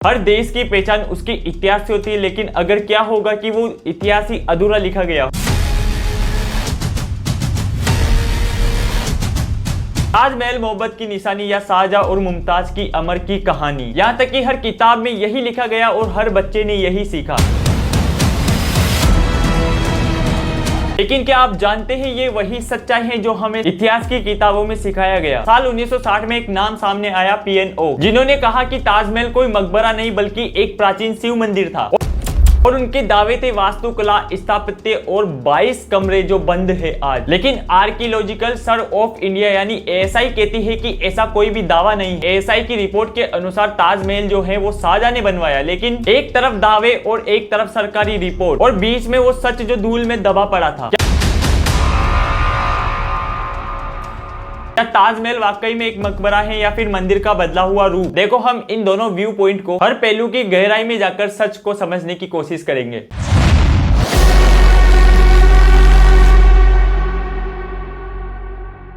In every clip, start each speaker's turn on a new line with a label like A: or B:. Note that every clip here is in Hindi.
A: हर देश की पहचान उसके इतिहास से होती है, लेकिन अगर क्या होगा कि वो इतिहास ही अधूरा लिखा गया। ताजमहल मोहब्बत की निशानी या शाहजहां और मुमताज की अमर की कहानी। यहाँ तक कि हर किताब में यही लिखा गया और हर बच्चे ने यही सीखा। लेकिन क्या आप जानते हैं ये वही सच्चाई है जो हमें इतिहास की किताबों में सिखाया गया। साल 1960 में एक नाम सामने आया, पीएनओ, जिन्होंने कहा कि ताजमहल कोई मकबरा नहीं बल्कि एक प्राचीन शिव मंदिर था। और उनके दावे थे वास्तुकला, स्थापत्य और 22 कमरे जो बंद है आज। लेकिन आर्कियोलॉजिकल सर्वे ऑफ इंडिया यानी एएसआई कहती है कि ऐसा कोई भी दावा नहीं है। एएसआई की रिपोर्ट के अनुसार ताजमहल जो है वो शाहजहां ने बनवाया, लेकिन एक तरफ दावे और एक तरफ सरकारी रिपोर्ट और बीच में वो सच जो धूल में दबा पड़ा था। क्या ताजमहल वाकई में एक मकबरा है या फिर मंदिर का बदला हुआ रूप? देखो, हम इन दोनों व्यू पॉइंट को, हर पहलू की गहराई में जाकर सच को समझने की कोशिश करेंगे।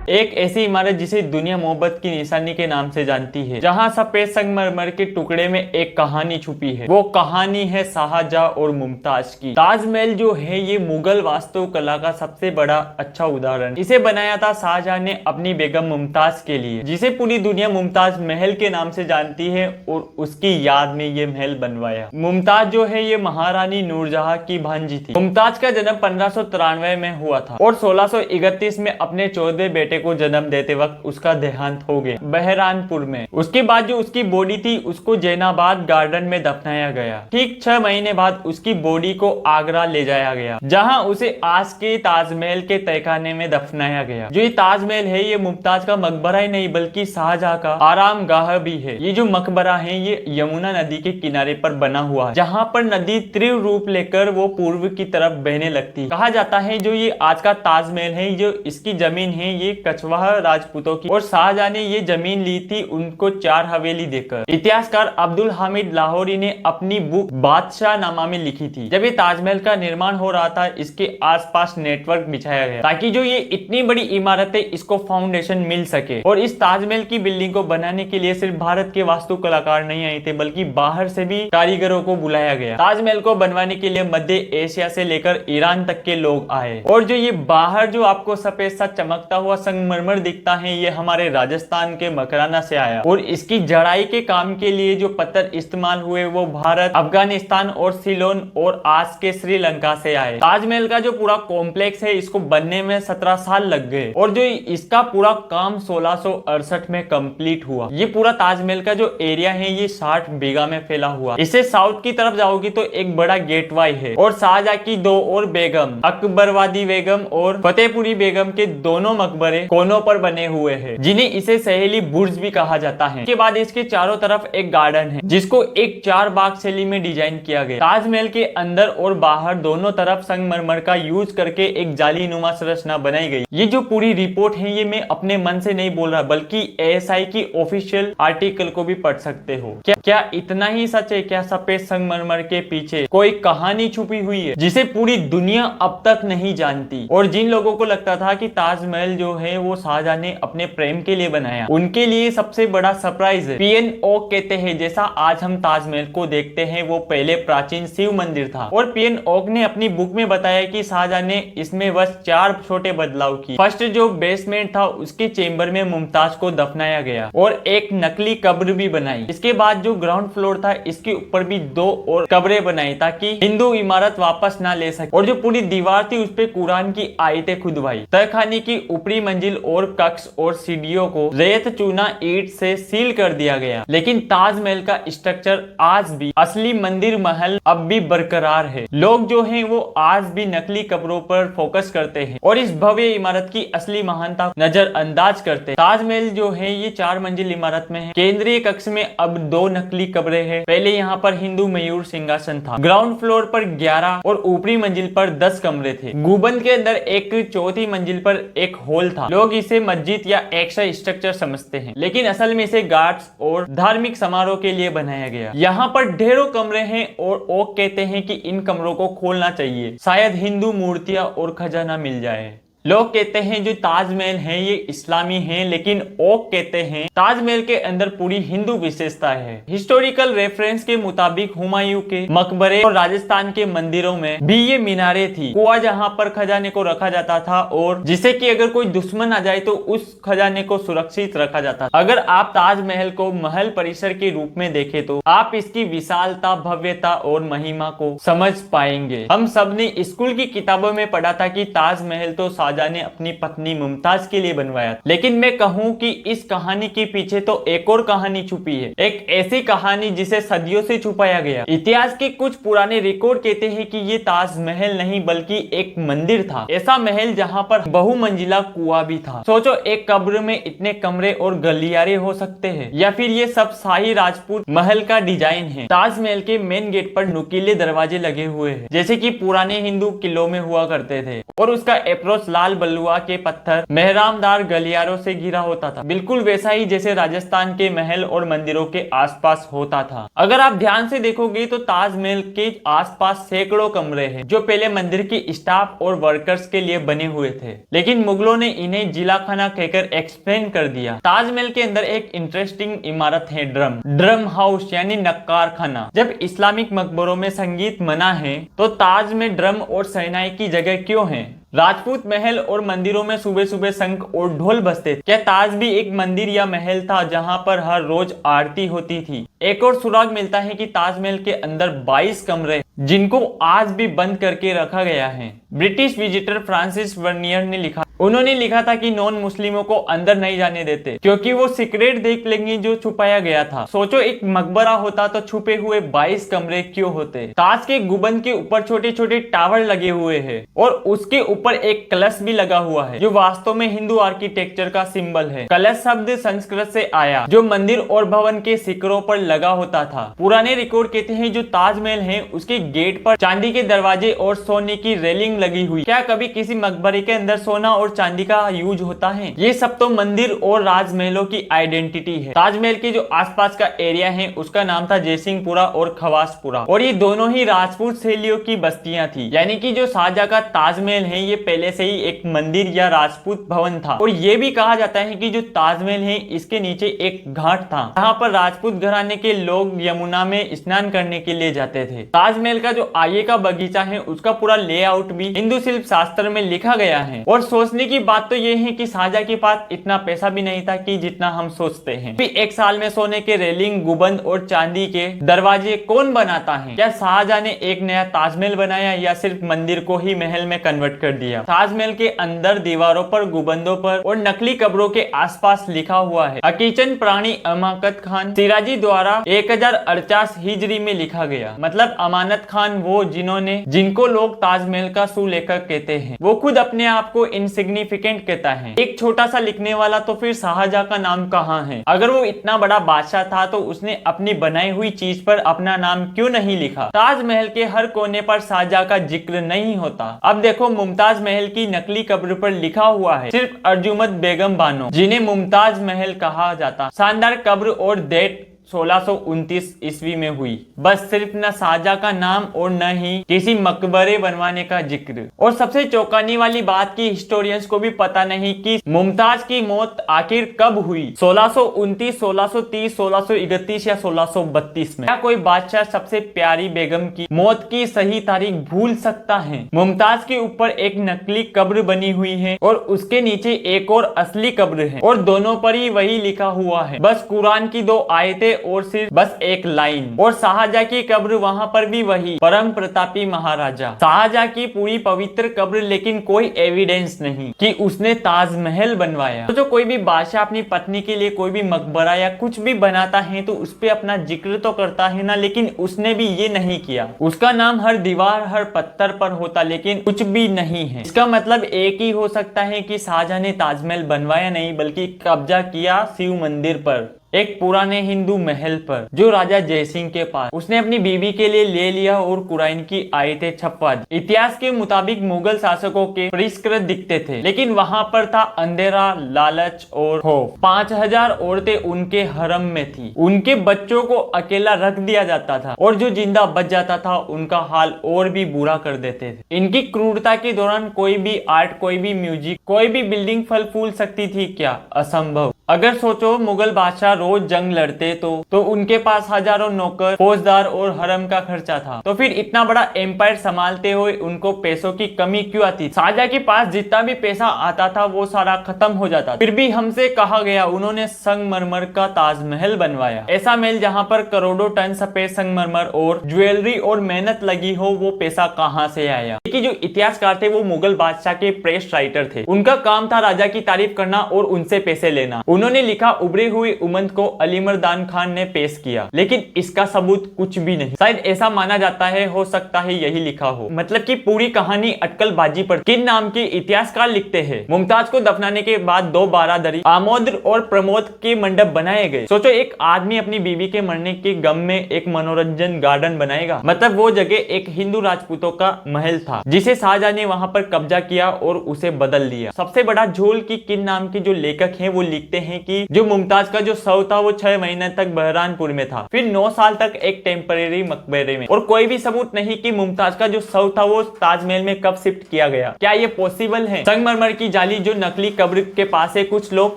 A: एक ऐसी इमारत जिसे दुनिया मोहब्बत की निशानी के नाम से जानती है, जहां सफेद संगमरमर के टुकड़े में एक कहानी छुपी है। वो कहानी है शाहजहां और मुमताज की। ताजमहल जो है ये मुगल वास्तुकला का सबसे बड़ा अच्छा उदाहरण। इसे बनाया था शाहजहां ने अपनी बेगम मुमताज के लिए, जिसे पूरी दुनिया मुमताज महल के नाम से जानती है, और उसकी याद में ये महल बनवाया। मुमताज जो है ये महारानी नूरजहां की भांजी थी। मुमताज का जन्म 1593 में हुआ था और 1631 में अपने 14वें बेटे को जन्म देते वक्त उसका देहांत हो गया बहरानपुर में। उसके बाद जो उसकी बॉडी थी उसको जैनाबाद गार्डन में दफनाया गया। ठीक 6 महीने बाद उसकी बॉडी को आगरा ले जाया गया, जहां उसे आज के ताजमहल के तहखाने में दफनाया गया। जो ये ताजमहल है ये मुमताज का मकबरा ही नहीं बल्कि शाहजहां का आराम गाह भी है। ये जो मकबरा है ये यमुना नदी के किनारे पर बना हुआ है, जहाँ पर नदी तीव्र रूप लेकर वो पूर्व की तरफ बहने लगती। कहा जाता है जो ये आज का ताजमहल है, जो इसकी जमीन है ये कछवाहा राजपूतों की, और शाहजहां ने ये जमीन ली थी उनको 4 हवेली देकर। इतिहासकार अब्दुल हामिद लाहौरी ने अपनी बुक बादशाह नामा में लिखी थी। जब ये ताजमहल का निर्माण हो रहा था इसके आसपास नेटवर्क बिछाया गया ताकि जो ये इतनी बड़ी इमारत है इसको फाउंडेशन मिल सके। और इस ताजमहल की बिल्डिंग को बनाने के लिए सिर्फ भारत के वास्तु कलाकार नहीं आए थे बल्कि बाहर से भी कारीगरों को बुलाया गया। ताजमहल को बनवाने के लिए मध्य एशिया से लेकर ईरान तक के लोग आए। और जो ये बाहर जो आपको सफेद सा चमकता हुआ संगमरमर दिखता है ये हमारे राजस्थान के मकराना से आया। और इसकी जड़ाई के काम के लिए जो पत्थर इस्तेमाल हुए वो भारत, अफगानिस्तान और सिलोन और आज के श्रीलंका से आए। ताजमहल का जो पूरा कॉम्प्लेक्स है इसको बनने में 17 साल लग गए और जो इसका पूरा काम 1668 में कंप्लीट हुआ। ये पूरा ताजमहल का जो एरिया है ये 60 बीघा में फैला हुआ। इसे साउथ की तरफ जाओगी तो एक बड़ा गेटवे है और शाहजहां की 2 और बेगम, अकबरवादी बेगम और फतेहपुरी बेगम के दोनों मकबरे कोनों पर बने हुए हैं, जिन्हें इसे सहेली बुर्ज भी कहा जाता है। इसके बाद इसके चारों तरफ एक गार्डन है जिसको एक 4 बाग शैली में डिजाइन किया गया। ताजमहल के अंदर और बाहर दोनों तरफ संगमरमर का यूज करके एक जालीनुमा संरचना बनाई गई। ये जो पूरी रिपोर्ट है ये मैं अपने मन से नहीं बोल रहा बल्कि एएसआई की ऑफिशियल आर्टिकल को भी पढ़ सकते हो। क्या इतना ही सच है? क्या सफेद संगमरमर के पीछे कोई कहानी छुपी हुई है जिसे पूरी दुनिया अब तक नहीं जानती? और जिन लोगों को लगता था कि ताजमहल जो है वो शाहजहां ने अपने प्रेम के लिए बनाया, उनके लिए सबसे बड़ा सरप्राइज है। पीएनओ कहते हैं जैसा आज हम ताजमहल को देखते हैं वो पहले प्राचीन शिव मंदिर था। और पीएनओ ने अपनी बुक में बताया कि शाहजहां ने इसमें बस 4 छोटे बदलाव किए। फर्स्ट जो बेसमेंट था उसके चेंबर में मुमताज को दफनाया गया और एक नकली कब्र भी बनाई। इसके बाद जो ग्राउंड फ्लोर था इसके ऊपर भी 2 और कब्रें बनाई ताकि हिंदू इमारत वापस ना ले सके। और जो पूरी दीवार थी उस पे कुरान की आयतें खुदवाई। तहखाने की ऊपरी मंजिल और कक्ष और सीढ़ियों को रेत चूना ईंट से सील कर दिया गया। लेकिन ताजमहल का स्ट्रक्चर आज भी, असली मंदिर महल अब भी बरकरार है। लोग जो हैं वो आज भी नकली कब्रों पर फोकस करते हैं और इस भव्य इमारत की असली महानता नजरअंदाज करते हैं। ताजमहल जो है ये 4 मंजिल इमारत में है। केंद्रीय कक्ष में अब 2 नकली कब्रें हैं। पहले यहाँ पर हिंदू मयूर सिंहासन था। ग्राउंड फ्लोर पर 11 और ऊपरी मंजिल पर 10 कमरे थे। गुंबद के अंदर एक चौथी मंजिल पर एक हॉल था। लोग इसे मस्जिद या एक्स्ट्रा स्ट्रक्चर समझते हैं, लेकिन असल में इसे गार्ड्स और धार्मिक समारोह के लिए बनाया गया। यहाँ पर ढेरों कमरे हैं और लोग कहते हैं कि इन कमरों को खोलना चाहिए, शायद हिंदू मूर्तियां और खजाना मिल जाए। लोग कहते हैं जो ताजमहल है ये इस्लामी है, लेकिन ओक कहते हैं ताजमहल के अंदर पूरी हिंदू विशेषता है। हिस्टोरिकल रेफरेंस के मुताबिक हुमायूं के मकबरे और राजस्थान के मंदिरों में भी ये मीनारे थी, कुआं जहाँ पर खजाने को रखा जाता था और जिसे कि अगर कोई दुश्मन आ जाए तो उस खजाने को सुरक्षित रखा जाता था। अगर आप ताजमहल को महल परिसर के रूप में देखें तो आप इसकी विशालता, भव्यता और महिमा को समझ पाएंगे। हम सब ने स्कूल की किताबों में पढ़ा था कि ताजमहल तो शाहजहां ने अपनी पत्नी मुमताज के लिए बनवाया, लेकिन मैं कहूं कि इस कहानी के पीछे तो एक और कहानी छुपी है, एक ऐसी कहानी जिसे सदियों से छुपाया गया। इतिहास के कुछ पुराने रिकॉर्ड कहते हैं कि ये ताजमहल नहीं बल्कि एक मंदिर था, ऐसा महल जहाँ पर बहुमंजिला कुआं भी था। सोचो एक कब्र में इतने कमरे और गलियारे हो सकते हैं, या फिर ये सब शाही राजपूत महल का डिजाइन है। ताजमहल के मेन गेट पर नुकीले दरवाजे लगे हुए हैं, जैसे कि पुराने हिंदू किलों में हुआ करते थे, और उसका अप्रोच लाल बलुआ के पत्थर मेहरामदार गलियारों से घिरा होता था, बिल्कुल वैसा ही जैसे राजस्थान के महल और मंदिरों के आसपास होता था। अगर आप ध्यान से देखोगे तो ताजमहल के आसपास सैकड़ों कमरे हैं जो पहले मंदिर की स्टाफ और वर्कर्स के लिए बने हुए थे, लेकिन मुगलों ने इन्हें जिला खाना कहकर एक्सप्लेन कर दिया। ताजमहल के अंदर एक इंटरेस्टिंग इमारत है, ड्रम हाउस यानी नक्कार खाना। जब इस्लामिक मकबरों में संगीत मना है तो ताज में ड्रम और शहनाई की जगह क्यों है? राजपूत महल और मंदिरों में सुबह सुबह शंख और ढोल बजते थे। क्या ताज भी एक मंदिर या महल था जहां पर हर रोज आरती होती थी? एक और सुराग मिलता है कि ताजमहल के अंदर 22 कमरे जिनको आज भी बंद करके रखा गया है। ब्रिटिश विजिटर फ्रांसिस वर्नियर ने लिखा, उन्होंने लिखा था कि नॉन मुस्लिमों को अंदर नहीं जाने देते क्योंकि वो सीक्रेट देख लेंगे जो छुपाया गया था। सोचो एक मकबरा होता तो छुपे हुए 22 कमरे क्यों होते? ताज के गुंबद के ऊपर छोटे छोटे टावर लगे हुए हैं और उसके ऊपर एक कलश भी लगा हुआ है जो वास्तव में हिंदू आर्किटेक्चर का सिंबल है। कलश शब्द संस्कृत से आया जो मंदिर और भवन के शिखरों पर लगा होता था। पुराने रिकॉर्ड कहते हैं जो ताजमहल है उसके गेट पर चांदी के दरवाजे और सोने की रेलिंग लगी हुई। क्या कभी किसी मकबरे के अंदर सोना और चांदी का यूज होता है? ये सब तो मंदिर और राजमहलों की आइडेंटिटी है। ताजमहल के जो आसपास का एरिया है उसका नाम था जयसिंहपुरा और खवासपुरा, और ये दोनों ही राजपूत शैलियों की बस्तियां थी। यानी कि जो शाहजहां का ताजमहल है ये पहले से ही एक मंदिर या राजपूत भवन था। और ये भी कहा जाता है कि जो ताजमहल है इसके नीचे एक घाट था जहाँ पर राजपूत घराने के लोग यमुना में स्नान करने के लिए जाते थे। ताजमहल का जो आगे का बगीचा है उसका पूरा लेआउट भी हिंदू शिल्प शास्त्र में लिखा गया है। और सोचने की बात तो ये है कि शाहजहां के पास इतना पैसा भी नहीं था कि जितना हम सोचते हैं। एक साल में सोने के रेलिंग, गुंबद और चांदी के दरवाजे कौन बनाता है? क्या शाहजहां ने एक नया ताजमहल बनाया या सिर्फ मंदिर को ही महल में कन्वर्ट कर दिया? ताजमहल के अंदर दीवारों पर, गुंबदों पर और नकली कब्रों के आसपास लिखा हुआ है अकीचन प्राणी अमाकत खान सिराजी द्वारा 1048 हिजरी में लिखा गया। मतलब अमानत खान वो जिनको लोग ताजमहल का सुलेखक कहते हैं। वो खुद अपने आप को इनसिग्निफिकेंट कहता है। एक छोटा सा लिखने वाला तो फिर शाहजहां का नाम कहाँ है? अगर वो इतना बड़ा बादशाह था तो उसने अपनी बनाई हुई चीज पर अपना नाम क्यों नहीं लिखा? ताजमहल के हर कोने पर शाहजहां का जिक्र नहीं होता। अब देखो मुमताज महल की नकली कब्र पर लिखा हुआ है सिर्फ अर्जुमंद बेगम बानो, जिन्हें मुमताज महल कहा जाता। शानदार कब्र और डेट 1629 ईस्वी में हुई। बस सिर्फ न शाहजहां का नाम और न ही किसी मकबरे बनवाने का जिक्र। और सबसे चौंकाने वाली बात की हिस्टोरियंस को भी पता नहीं कि मुमताज की मौत आखिर कब हुई, 1629, 1630, 1631 या 1632 में। क्या कोई बादशाह सबसे प्यारी बेगम की मौत की सही तारीख भूल सकता है? मुमताज के ऊपर एक नकली कब्र बनी हुई है और उसके नीचे एक और असली कब्र है और दोनों पर ही वही लिखा हुआ है, बस कुरान की 2 आयतें और सिर्फ बस एक लाइन। और शाहजहां की कब्र वहां पर भी वही, परम प्रतापी महाराजा। शाहजहां की पूरी पवित्र कब्र, लेकिन कोई एविडेंस नहीं कि उसने ताजमहल बनवाया। तो जो कोई भी बादशाह अपनी पत्नी के लिए कोई भी मकबरा या कुछ भी बनाता है तो उस पे अपना जिक्र तो करता है ना, लेकिन उसने भी ये नहीं किया। उसका नाम हर दीवार, हर पत्थर पर होता, लेकिन कुछ भी नहीं है। इसका मतलब एक ही हो सकता है कि शाहजहां ने ताजमहल बनवाया नहीं बल्कि कब्जा किया शिव मंदिर पर। एक पुराने हिंदू महल पर जो राजा जयसिंह के पास उसने अपनी बीवी के लिए ले लिया और कुरान की आयतें छपवा दी। इतिहास के मुताबिक मुगल शासकों के परिष्कृत दिखते थे, लेकिन वहां पर था अंधेरा, लालच और खौफ। 5000 औरतें उनके हरम में थी, उनके बच्चों को अकेला रख दिया जाता था और जो जिंदा बच जाता था उनका हाल और भी बुरा कर देते थे। इनकी क्रूरता के दौरान कोई भी आर्ट, कोई भी म्यूजिक, कोई भी बिल्डिंग फल फूल सकती थी क्या? असंभव। अगर सोचो मुगल बादशाह रोज जंग लड़ते तो उनके पास हजारों नौकर, फौजदार और हरम का खर्चा था, तो फिर इतना बड़ा एम्पायर संभालते हुए उनको पैसों की कमी क्यों आती? शाहजहां के पास जितना भी पैसा आता था वो सारा खत्म हो जाता। फिर भी हमसे कहा गया उन्होंने संगमरमर का ताजमहल बनवाया। ऐसा महल जहाँ पर करोड़ों टन सफेद संगमरमर और ज्वेलरी और मेहनत लगी हो, वो पैसा कहाँ से आया? जो इतिहासकार थे वो मुगल बादशाह के प्रेस राइटर थे। उनका काम था राजा की तारीफ करना और उनसे पैसे लेना। उन्होंने लिखा, उभरे हुए उम्मत को अलीमर्दान खान ने पेश किया, लेकिन इसका सबूत कुछ भी नहीं। शायद ऐसा माना जाता है, हो सकता है यही लिखा हो। मतलब कि पूरी कहानी अटकलबाजी पर। किन नाम के इतिहासकार लिखते हैं? मुमताज को दफनाने के बाद 2 बारादरी, आमोद और प्रमोद के मंडप बनाए गए। सोचो एक आदमी अपनी बीवी के मरने के गम में एक मनोरंजन गार्डन बनाएगा। मतलब वो जगह एक हिंदू राजपूतों का महल था जिसे शाहजहां ने वहां पर कब्जा किया और उसे बदल दिया। सबसे बड़ा झोल की किन नाम के जो लेखक हैं वो लिखते हैं कि जो मुमताज का जो शव था वो 6 महीने तक बहरानपुर में था, फिर 9 साल तक एक टेम्परेरी मकबरे में, और कोई भी सबूत नहीं कि मुमताज का जो शव था वो ताजमहल में कब शिफ्ट किया गया। क्या ये पॉसिबल है? संगमरमर की जाली जो नकली कब्र के पास है, कुछ लोग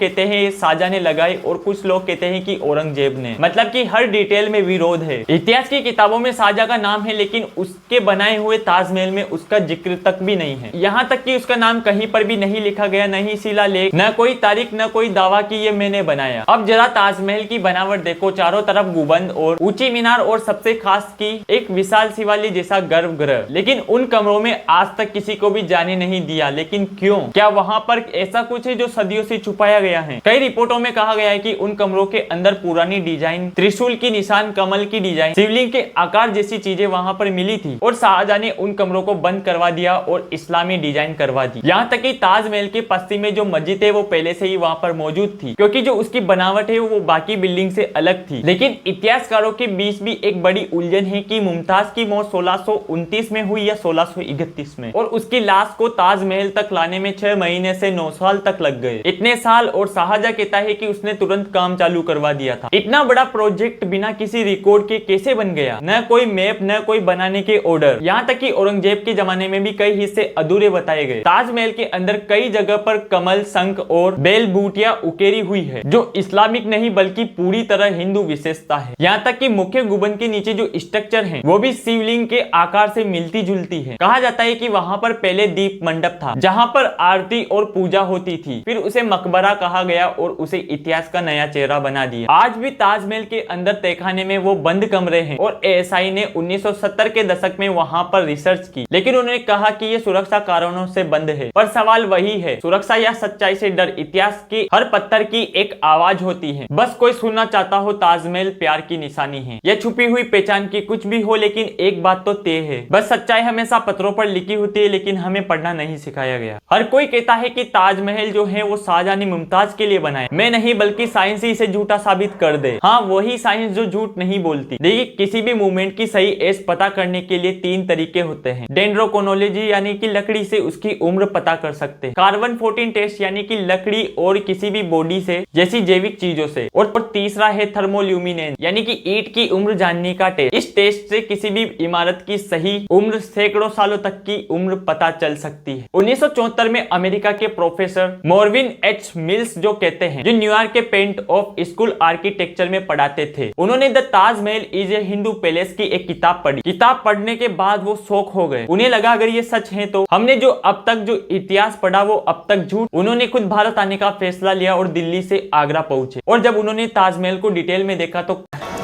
A: कहते हैं शाहजहां ने लगाई और कुछ लोग कहते हैं कि औरंगजेब ने। मतलब कि हर डिटेल में विरोध है। इतिहास की किताबों में शाहजहां का नाम है, लेकिन उसके बनाए हुए ताजमहल में उसका जिक्र तक भी नहीं है। यहाँ तक कि उसका नाम कहीं पर भी नहीं लिखा गया, नहीं शिलालेख, न कोई तारीख, न कोई दावा कि ये मैंने बनाया। अब जरा ताजमहल की बनावट देखो, चारों तरफ गुंबद और ऊंची मीनार और सबसे खास की एक विशाल शिवालय जैसा गर्भगृह, लेकिन उन कमरों में आज तक किसी को भी जाने नहीं दिया। लेकिन क्यों? क्या वहाँ पर ऐसा कुछ है जो सदियों से छुपाया गया है? कई रिपोर्टों में कहा गया है कि उन कमरों के अंदर पुरानी डिजाइन, त्रिशूल की निशान, कमल की डिजाइन, शिवलिंग के आकार जैसी चीजें वहाँ पर मिली थी और शाहजहां ने उन कमरों को बंद करवा दिया और इस्लामी डिजाइन करवा दी। यहाँ तक कि ताजमहल के पश्चिम में जो मस्जिद है वो पहले से ही वहाँ पर मौजूद थी, क्योंकि जो उसकी बनावट है वो बाकी बिल्डिंग से अलग थी। लेकिन इतिहासकारों के बीच भी एक बड़ी उलझन है कि मुमताज की मौत 1629 में हुई या 1631 में, और उसकी लाश को ताजमहल तक लाने में 6 महीने से 9 साल तक लग गए। इतने साल, और शाहजहां कहता है कि उसने तुरंत काम चालू करवा दिया था। इतना बड़ा प्रोजेक्ट बिना किसी रिकॉर्ड के कैसे बन गया? न कोई मैप, न कोई बनाने के ऑर्डर। यहाँ तक कि औरंगजेब के जमाने में भी कई हिस्से अधूरे बताए गए। ताजमहल के अंदर कई जगह पर कमल, शंख और बेल बूटियां उकेरी हुई है, जो इस्लामिक नहीं बल्कि पूरी तरह हिंदू विशेषता है। यहाँ तक कि मुख्य गुंबद के नीचे जो स्ट्रक्चर है वो भी शिवलिंग के आकार से मिलती जुलती है। कहा जाता है कि वहाँ पर पहले दीप मंडप था जहाँ पर आरती और पूजा होती थी, फिर उसे मकबरा कहा गया और उसे इतिहास का नया चेहरा बना दिया। आज भी ताजमहल के अंदर तहखाने में वो बंद कमरे हैं और एएसआई ने 1970 के दशक में वहाँ पर रिसर्च की, लेकिन उन्होंने कहा कि ये सुरक्षा कारणों से बंद है। पर सवाल वही है, सुरक्षा या सच्चाई से डर? इतिहास की हर पत्थर की एक आवाज होती है, बस कोई सुनना चाहता हो। ताजमहल प्यार की निशानी है या छुपी हुई पहचान की, कुछ भी हो, लेकिन एक बात तो तय है, बस सच्चाई हमेशा पत्थरों पर लिखी होती है, लेकिन हमें पढ़ना नहीं सिखाया गया। हर कोई कहता है कि ताजमहल जो है वो शाहजहां ने मुमताज के लिए बनाया। मैं नहीं, बल्कि साइंस ही इसे झूठा साबित कर दे। हाँ, वही साइंस जो झूठ नहीं बोलती। देखिए, किसी भी मूवमेंट की सही एज पता करने के लिए 3 तरीके होते हैं। डेंड्रोक्रोनोलॉजी यानी कि लकड़ी से उसकी उम्र पता कर सकते हैं। कार्बन 14 टेस्ट यानी कि लकड़ी और किसी भी बॉडी से जैसी जैविक चीजों से, और तीसरा है थर्मोल्यूमिनेंस यानी कि ईंट की उम्र जानने का टेस्ट। इस टेस्ट से किसी भी इमारत की सही उम्र, सैकड़ों सालों तक की उम्र पता चल सकती है। 1974 में अमेरिका के प्रोफेसर मॉर्विन एच मिल्स जो कहते हैं, जो न्यूयॉर्क के पेंट ऑफ स्कूल आर्किटेक्चर में पढ़ाते थे, उन्होंने the Taj Mahal is a Hindu palace की एक किताब पढ़ी। किताब पढ़ने के बाद वो शॉक हो गए। उन्हें लगा अगर ये सच है तो हमने जो अब तक जो इतिहास पढ़ा वो अब तक झूठ। उन्होंने खुद भारत आने का फैसला लिया और दिल्ली से आगरा पहुंचे, और जब उन्होंने ताजमहल को डिटेल में देखा तो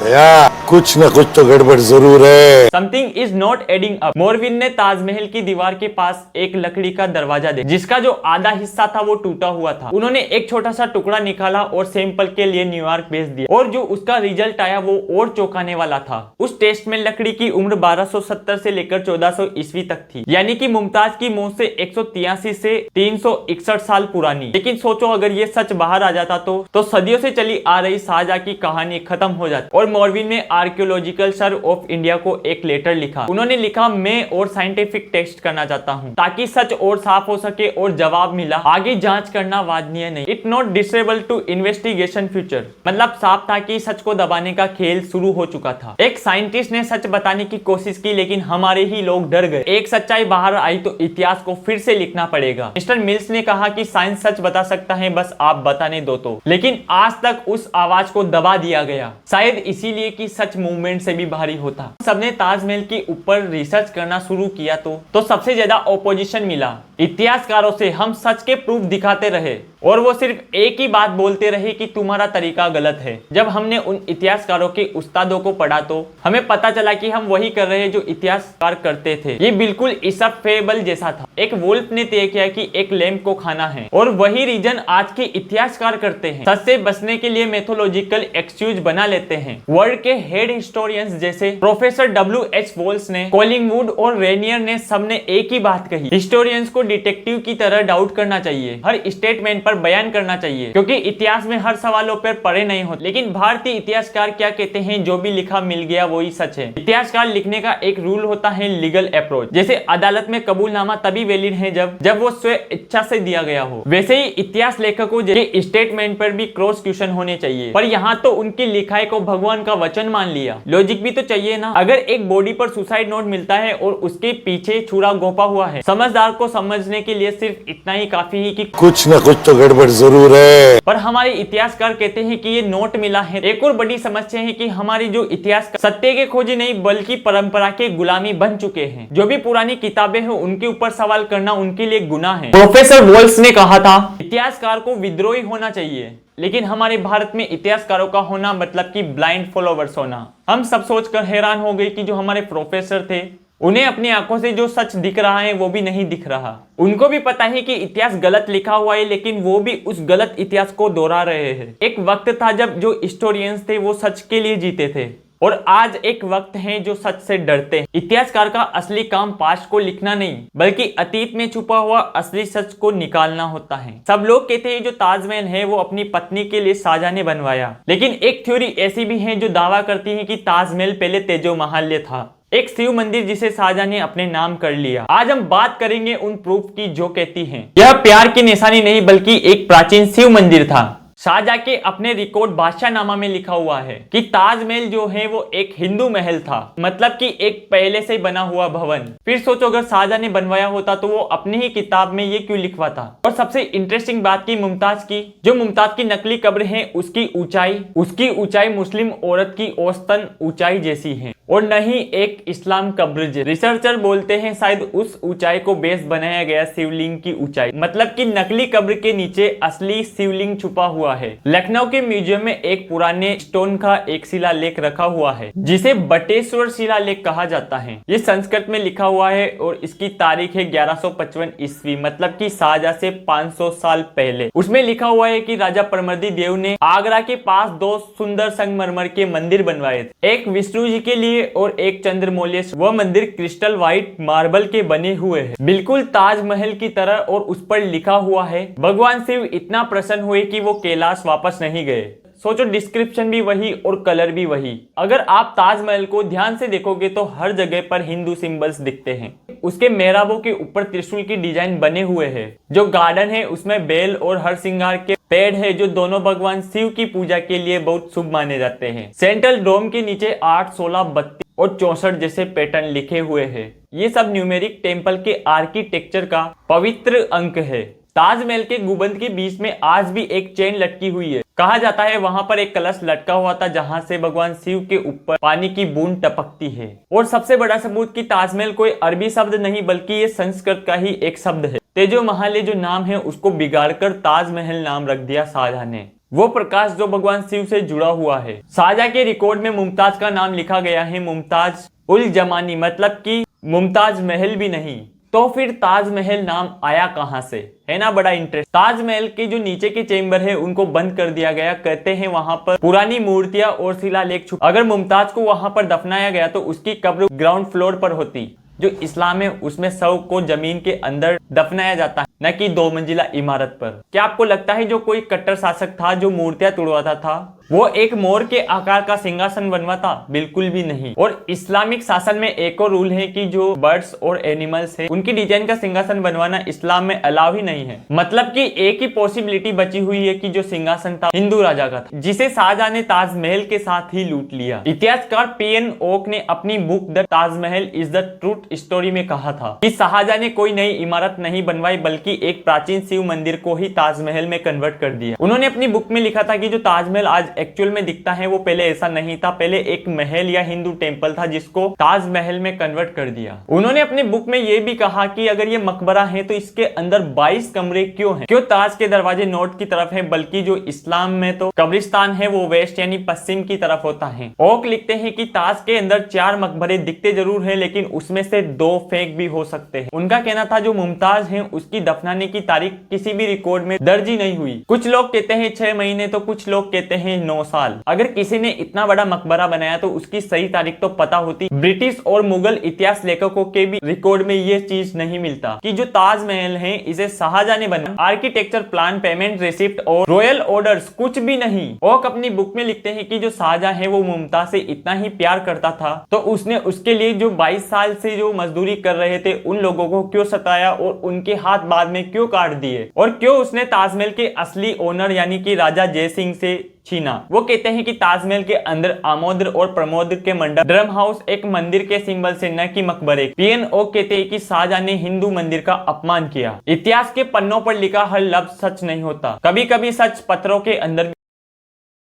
B: भैया कुछ न कुछ तो गड़बड़ जरूर है।
A: Something is not adding up. मोरविन ने ताजमहल की दीवार के पास एक लकड़ी का दरवाजा देखा, जिसका जो आधा हिस्सा था वो टूटा हुआ था। उन्होंने एक छोटा सा टुकड़ा निकाला और सैंपल के लिए न्यूयॉर्क भेज दिया, और जो उसका रिजल्ट आया वो और चौंकाने वाला था। उस टेस्ट में लकड़ी की उम्र 1270 से लेकर 1400 ईस्वी तक थी, यानी कि मुमताज की मौत से 183 से 361 साल पुरानी। लेकिन सोचो अगर ये सच बाहर आ जाता तो सदियों से चली आ रही शाहजहां की कहानी खत्म हो जाती। और मोरविन ने आर्कियोलॉजिकल सर्वे ऑफ इंडिया को एक लेटर लिखा। उन्होंने लिखा, मैं और साइंटिफिक टेस्ट करना चाहता हूँ ताकि सच और साफ हो सके, और जवाब मिला, आगे जांच करना वांछनीय नहीं। It not disable to investigation future. मतलब साफ था कि सच को दबाने का खेल शुरू हो चुका था। एक साइंटिस्ट ने सच बताने की कोशिश की, लेकिन हमारे ही लोग डर गए। एक सच्चाई बाहर आई तो इतिहास को फिर से लिखना पड़ेगा। मिस्टर मिल्स ने कहा कि साइंस सच बता सकता है, बस आप बताने दो तो। लेकिन आज तक उस आवाज को दबा दिया गया, शायद इसीलिए कि सच मूवमेंट से भी भारी होता। सबने ताजमहल के ऊपर रिसर्च करना शुरू किया तो सबसे ज्यादा ऑपोजिशन मिला। इतिहासकारों से हम सच के प्रूफ दिखाते रहे, और वो सिर्फ एक ही बात बोलते रहे कि तुम्हारा तरीका गलत है। जब हमने उन इतिहासकारों के उस्तादों को पढ़ा तो हमें पता चला कि हम वही कर रहे हैं जो इतिहासकार करते थे। ये बिल्कुल ईसप फेबल जैसा था। एक वुल्फ ने तय किया कि एक लैम्प को खाना है, और वही रीजन आज के इतिहासकार करते हैं। सच से बचने के लिए मेथोलॉजिकल एक्सक्यूज बना लेते हैं। वर्ल्ड के हेड हिस्टोरियंस जैसे प्रोफेसर W.H. वॉल्स ने, कॉलिंगवुड और रेनियर ने सबने एक ही बात कही, हिस्टोरियंस को डिटेक्टिव की तरह डाउट करना चाहिए, हर स्टेटमेंट पर बयान करना चाहिए, क्योंकि इतिहास में हर सवालों पर पड़े नहीं होते। लेकिन भारतीय इतिहासकार क्या कहते हैं, जो भी लिखा मिल गया वही सच है। इतिहासकार लिखने का एक रूल होता है लीगल अप्रोच। जैसे अदालत में कबूलनामा तभी वैलिड है जब वो स्व इच्छा से दिया गया हो, वैसे ही इतिहास लेखकों के स्टेटमेंट पर भी क्रॉस क्वेश्चन होने चाहिए। पर यहाँ तो उनकी लिखाई को भगवान का वचन मान लिया। लॉजिक भी तो चाहिए ना। अगर एक बॉडी पर सुसाइड नोट मिलता है और उसके पीछे छुरा गोपा हुआ है, समझदार को समझने के लिए सिर्फ इतना ही काफी है कि
B: कुछ न कुछ तो गड़बड़ जरूर है।
A: पर हमारे इतिहासकार कहते हैं कि ये नोट मिला है। एक और बड़ी समस्या है कि हमारी जो इतिहास सत्य के खोजी नहीं बल्कि परंपरा के गुलामी बन चुके हैं। जो भी पुरानी किताबें हैं उनके ऊपर सवाल करना उनके लिए गुनाह है। प्रोफेसर वॉल्स ने कहा था, इतिहासकार को विद्रोही होना चाहिए, लेकिन हमारे भारत में इतिहासकारों का होना मतलब कि ब्लाइंड फॉलोवर्स होना। हम सब सोचकर हैरान हो गए कि जो हमारे प्रोफेसर थे उन्हें अपनी आंखों से जो सच दिख रहा है वो भी नहीं दिख रहा। उनको भी पता है कि इतिहास गलत लिखा हुआ है, लेकिन वो भी उस गलत इतिहास को दोहरा रहे हैं। एक वक्त था जब जो हिस्टोरियंस थे वो सच के लिए जीते थे, और आज एक वक्त है जो सच से डरते हैं। इतिहासकार का असली काम पास्ट को लिखना नहीं बल्कि अतीत में छुपा हुआ असली सच को निकालना होता है। सब लोग कहते हैं जो ताजमहल है वो अपनी पत्नी के लिए शाहजहां ने बनवाया, लेकिन एक थ्योरी ऐसी भी है जो दावा करती है कि ताजमहल पहले तेजोमहल था, एक शिव मंदिर जिसे शाहजहां ने अपने नाम कर लिया। आज हम बात करेंगे उन प्रूफ की जो कहती हैं यह प्यार की निशानी नहीं बल्कि एक प्राचीन शिव मंदिर था। शाहजहां के अपने रिकॉर्ड बादशाहनामा में लिखा हुआ है कि ताजमहल जो है वो एक हिंदू महल था, मतलब कि एक पहले से बना हुआ भवन। फिर सोचो अगर शाहजहां ने बनवाया होता तो वो अपनी ही किताब में ये क्यों लिखवाता। और सबसे इंटरेस्टिंग बात की मुमताज की नकली कब्र है उसकी ऊंचाई मुस्लिम औरत की औसतन ऊंचाई जैसी है, और नहीं एक इस्लाम कब्र। रिसर्चर बोलते हैं शायद उस ऊंचाई को बेस बनाया गया शिवलिंग की ऊंचाई, मतलब कि नकली कब्र के नीचे असली शिवलिंग छुपा हुआ है। लखनऊ के म्यूजियम में एक पुराने स्टोन का एक शिलालेख रखा हुआ है जिसे बटेश्वर शिलालेख कहा जाता है। ये संस्कृत में लिखा हुआ है और इसकी तारीख है 1155 ईस्वी, मतलब कि शाहजहां से 500 साल पहले। उसमें लिखा हुआ है कि राजा परमर्दी देव ने आगरा के पास 2 सुंदर संगमरमर के मंदिर बनवाए थे, एक विष्णु जी के लिए और एक चंद्रमौलेश्वर। वह मंदिर क्रिस्टल व्हाइट मार्बल के बने हुए हैं, बिल्कुल ताजमहल की तरह, और उस पर लिखा हुआ है भगवान शिव इतना प्रसन्न हुए कि वो कैलाश वापस नहीं गए। सोचो डिस्क्रिप्शन भी वही और कलर भी वही। अगर आप ताजमहल को ध्यान से देखोगे तो हर जगह पर हिंदू सिंबल्स दिखते हैं। उसके मेहराबों के ऊपर त्रिशूल की डिजाइन बने हुए हैं। जो गार्डन है उसमें बेल और हर श्रृंगार के पेड़ है जो दोनों भगवान शिव की पूजा के लिए बहुत शुभ माने जाते हैं। सेंट्रल डोम के नीचे 8, 16, 32 और 64 जैसे पैटर्न लिखे हुए हैं। ये सब न्यूमेरिक टेम्पल के आर्किटेक्चर का पवित्र अंक है। ताजमहल के गुंबद के बीच में आज भी एक चेन लटकी हुई है। कहा जाता है वहां पर एक कलश लटका हुआ था जहां से भगवान शिव के ऊपर पानी की बूंद टपकती है। और सबसे बड़ा सबूत कि ताजमहल कोई अरबी शब्द नहीं बल्कि ये संस्कृत का ही एक शब्द है। तेजोमहल जो नाम है उसको बिगाड़कर ताजमहल नाम रख दिया शाहजहां ने। वो प्रकाश जो भगवान शिव से जुड़ा हुआ है। शाहजहां के रिकॉर्ड में मुमताज का नाम लिखा गया है मुमताज उल जमानी, मतलब कि मुमताज महल भी नहीं। तो फिर ताजमहल नाम आया कहां से, है ना बड़ा इंटरेस्ट। ताजमहल के जो नीचे के चेंबर है उनको बंद कर दिया गया, कहते हैं वहां पर पुरानी मूर्तियां और शिलालेख छुपे। अगर मुमताज को वहां पर दफनाया गया तो उसकी कब्र ग्राउंड फ्लोर पर होती। जो इस्लाम है उसमें शव को जमीन के अंदर दफनाया जाता है, न कि 2 मंजिला इमारत पर। क्या आपको लगता है जो कोई कट्टर शासक था जो मूर्तियां तोड़वाता था वो एक मोर के आकार का सिंहासन बनवाता? बिल्कुल भी नहीं। और इस्लामिक शासन में एक और रूल है कि जो बर्ड्स और एनिमल्स है उनकी डिजाइन का सिंहासन बनवाना इस्लाम में अलाउ ही नहीं है। मतलब कि एक ही पॉसिबिलिटी बची हुई है कि जो सिंहासन था हिंदू राजा का था, जिसे शाहजहां ने ताजमहल के साथ ही लूट लिया। इतिहासकार PN ओक ने अपनी book the Taj Mahal is the truth story में कहा था कि शाहजहां ने कोई नई इमारत नहीं बनवाई बल्कि एक प्राचीन शिव मंदिर को ही ताजमहल में कन्वर्ट कर दिया। उन्होंने अपनी बुक में लिखा था कि जो ताजमहल आज एक्चुअल में दिखता है वो पहले ऐसा नहीं था, पहले एक महल या हिंदू टेंपल था जिसको ताजमहल में कन्वर्ट कर दिया। उन्होंने अपनी बुक में ये भी कहा कि अगर ये मकबरा है तो इसके अंदर 22 कमरे क्यों हैं? क्यों ताज के दरवाजे नॉर्थ की तरफ है, बल्कि जो इस्लाम में तो कब्रिस्तान है वो वेस्ट यानी पश्चिम की तरफ होता है। ओक लिखते हैं कि ताज के अंदर 4 मकबरे दिखते जरूर है लेकिन उसमें से 2 फेक भी हो सकते हैं। उनका कहना था जो मुमताज है उसकी दफनाने की तारीख किसी भी रिकॉर्ड में दर्ज ही नहीं हुई। कुछ लोग कहते हैं 6 महीने तो कुछ लोग कहते हैं 9 साल। अगर किसी ने इतना बड़ा मकबरा बनाया तो उसकी सही तारीख तो पता होती। ब्रिटिश और मुगल इतिहास लेखकों के भी रिकॉर्ड में ये चीज नहीं मिलता कि जो ताजमहल है इसे शाहजहां ने बनाया। आर्किटेक्चर प्लान, पेमेंट रिसिप्ट और रॉयल ऑर्डर्स कुछ भी नहीं। ओक अपनी बुक में लिखते हैं कि जो शाहजहां है वो मुमताज से इतना ही प्यार करता था तो उसने उसके लिए जो 22 साल से जो मजदूरी कर रहे थे उन लोगों को क्यों सताया और उनके हाथ बाद में क्यों काट दिए, और क्यों उसने ताजमहल के असली ओनर यानी कि राजा जय सिंह से छीना। वो कहते हैं कि ताजमहल के अंदर आमोद और प्रमोद के मंडप, ड्रम हाउस एक मंदिर के सिंबल से न कि मकबरे। PN ओक कहते हैं कि शाहजहां ने हिंदू मंदिर का अपमान किया। इतिहास के पन्नों पर लिखा हर लफ्ज सच नहीं होता, कभी कभी सच पत्थरों के अंदर